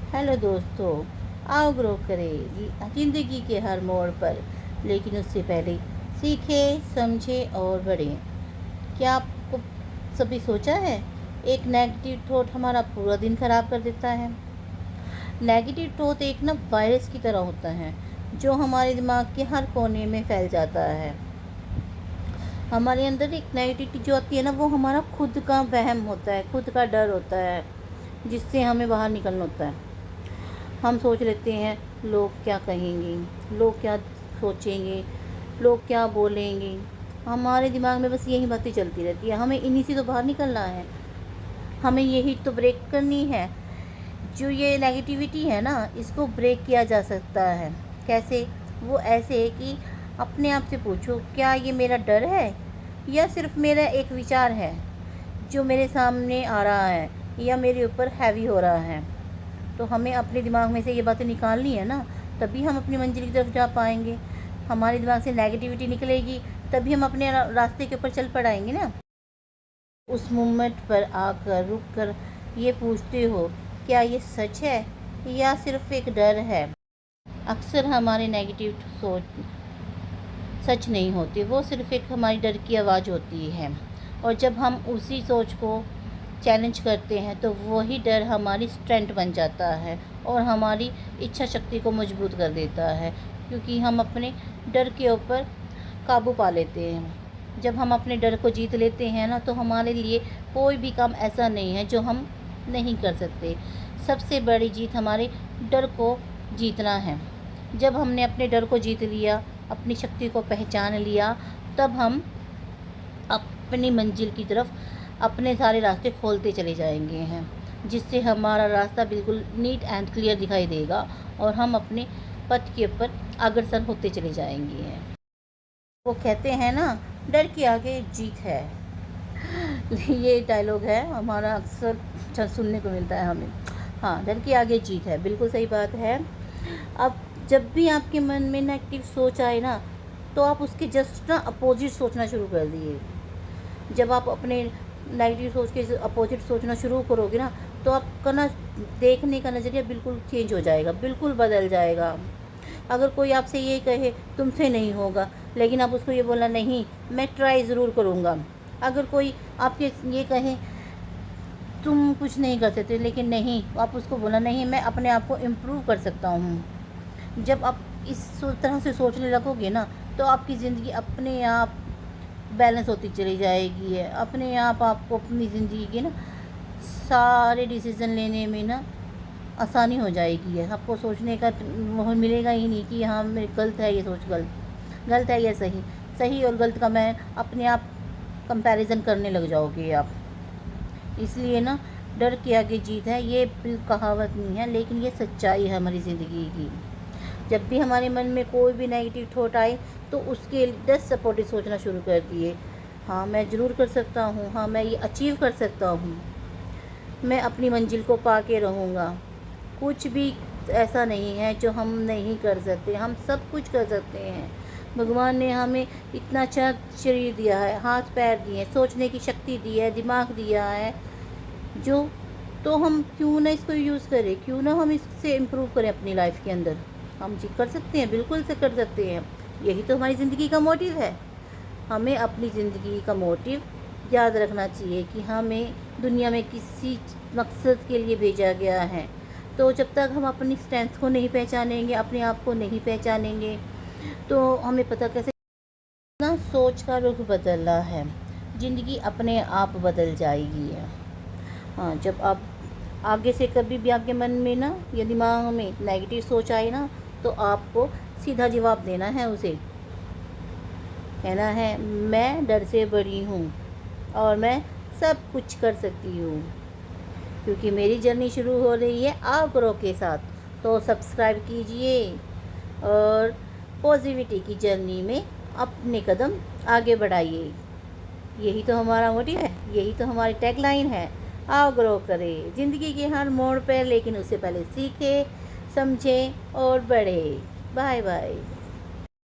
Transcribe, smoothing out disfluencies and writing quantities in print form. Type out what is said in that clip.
Hello दोस्तों, आओ grow करें ज़िंदगी के हर मोड़ पर, लेकिन उससे पहले सीखें, समझें और बढ़ें। क्या आपको कभी सोचा है, एक नेगेटिव थॉट हमारा पूरा दिन ख़राब कर देता है। नेगेटिव थॉट एक ना वायरस की तरह होता है जो हमारे दिमाग के हर कोने में फैल जाता है। हमारे अंदर एक नेगेटिविटी जो आती है ना, वो हमारा खुद का वहम होता है, खुद का डर होता है, जिससे हमें बाहर निकलना होता है। हम सोच लेते हैं, लोग क्या कहेंगे, लोग क्या सोचेंगे, लोग क्या बोलेंगे। हमारे दिमाग में बस यही बातें चलती रहती है। हमें इन्हीं से तो बाहर निकलना है, हमें यही तो ब्रेक करनी है। जो ये नेगेटिविटी है ना, इसको ब्रेक किया जा सकता है। कैसे? वो ऐसे है कि अपने आप से पूछो, क्या ये मेरा डर है या सिर्फ मेरा एक विचार है जो मेरे सामने आ रहा है या मेरे ऊपर हैवी हो रहा है। तो हमें अपने दिमाग में से ये बातें निकालनी है ना, तभी हम अपनी मंजिल की तरफ जा पाएंगे। हमारे दिमाग से नेगेटिविटी निकलेगी, तभी हम अपने रास्ते के ऊपर चल पड़ाएंगे ना। उस मोमेंट पर आकर रुक कर ये पूछते हो, क्या ये सच है या सिर्फ एक डर है। अक्सर हमारे नेगेटिव सोच सच नहीं होती, वो सिर्फ एक हमारी डर की आवाज़ होती है। और जब हम उसी सोच को चैलेंज करते हैं तो वही डर हमारी स्ट्रेंथ बन जाता है और हमारी इच्छा शक्ति को मजबूत कर देता है, क्योंकि हम अपने डर के ऊपर काबू पा लेते हैं। जब हम अपने डर को जीत लेते हैं ना, तो हमारे लिए कोई भी काम ऐसा नहीं है जो हम नहीं कर सकते। सबसे बड़ी जीत हमारे डर को जीतना है। जब हमने अपने डर को जीत लिया, अपनी शक्ति को पहचान लिया, तब हम अपनी मंजिल की तरफ अपने सारे रास्ते खोलते चले जाएंगे हैं, जिससे हमारा रास्ता बिल्कुल नीट एंड क्लियर दिखाई देगा और हम अपने पथ के ऊपर अग्रसर होते चले जाएंगे हैं। वो कहते हैं ना, डर के आगे जीत है। ये डायलॉग है हमारा, अक्सर सुनने को मिलता है हमें। हाँ, डर के आगे जीत है, बिल्कुल सही बात है। अब जब भी आपके मन में नेगेटिव सोच आए ना, तो आप उसके जस्ट ना अपोजिट सोचना शुरू कर दिए। जब आप अपने नेगेटिव सोच के अपोजिट सोचना शुरू करोगे ना, तो आपका ना देखने का नज़रिया बिल्कुल चेंज हो जाएगा, बिल्कुल बदल जाएगा। अगर कोई आपसे ये कहे तुमसे नहीं होगा, लेकिन आप उसको ये बोलना, नहीं मैं ट्राई ज़रूर करूँगा। अगर कोई आपके ये कहे तुम कुछ नहीं कर सकते, लेकिन नहीं, आप उसको बोला, नहीं मैं अपने आप को इम्प्रूव कर सकता हूँ। जब आप इस तरह से सोचने लगोगे ना, तो आपकी ज़िंदगी अपने आप बैलेंस होती चली जाएगी है। अपने आप आपको अपनी ज़िंदगी के ना सारे डिसीज़न लेने में ना आसानी हो जाएगी है। आपको सोचने का मोह मिलेगा ही नहीं कि हाँ मेरी गलत है ये सोच, गलत है या सही, सही और गलत का मैं अपने आप कंपैरिजन करने लग जाओगे आप। इसलिए ना, डर के आगे जीत है, ये कहावत नहीं है, लेकिन ये सच्चाई है हमारी ज़िंदगी की। जब भी हमारे मन में कोई भी नेगेटिव थॉट आए, तो उसके 10 सपोर्टिव सोचना शुरू कर दिए। हाँ मैं ज़रूर कर सकता हूँ, हाँ मैं ये अचीव कर सकता हूँ, मैं अपनी मंजिल को पा के रहूँगा। कुछ भी ऐसा नहीं है जो हम नहीं कर सकते, हम सब कुछ कर सकते हैं। भगवान ने हमें इतना अच्छा शरीर दिया है, हाथ पैर दिए हैं, सोचने की शक्ति दी है, दिमाग दिया है, जो तो हम क्यों ना इसको यूज़ करें, क्यों ना हम इससे इम्प्रूव करें अपनी लाइफ के अंदर। हम जी कर सकते हैं, बिल्कुल से कर सकते हैं। यही तो हमारी ज़िंदगी का मोटिव है। हमें अपनी ज़िंदगी का मोटिव याद रखना चाहिए कि हमें दुनिया में किसी मकसद के लिए भेजा गया है। तो जब तक हम अपनी स्ट्रेंथ को नहीं पहचानेंगे, अपने आप को नहीं पहचानेंगे, तो हमें पता कैसे ना सोच का रुख बदलना है। ज़िंदगी अपने आप बदल जाएगी है। हाँ, जब आप आगे से कभी भी आपके मन में ना या दिमाग में नेगेटिव सोच आए ना, तो आपको सीधा जवाब देना है उसे। कहना है, मैं डर से बड़ी हूँ और मैं सब कुछ कर सकती हूँ, क्योंकि मेरी जर्नी शुरू हो रही है आप ग्रो के साथ। तो सब्सक्राइब कीजिए और पॉजिटिविटी की जर्नी में अपने कदम आगे बढ़ाइए। यही तो हमारा मोटिव है, यही तो हमारी टैगलाइन है। आओ ग्रो करें ज़िंदगी के हर मोड़ पर, लेकिन उससे पहले सीखें, समझें और बढ़े। Bye bye.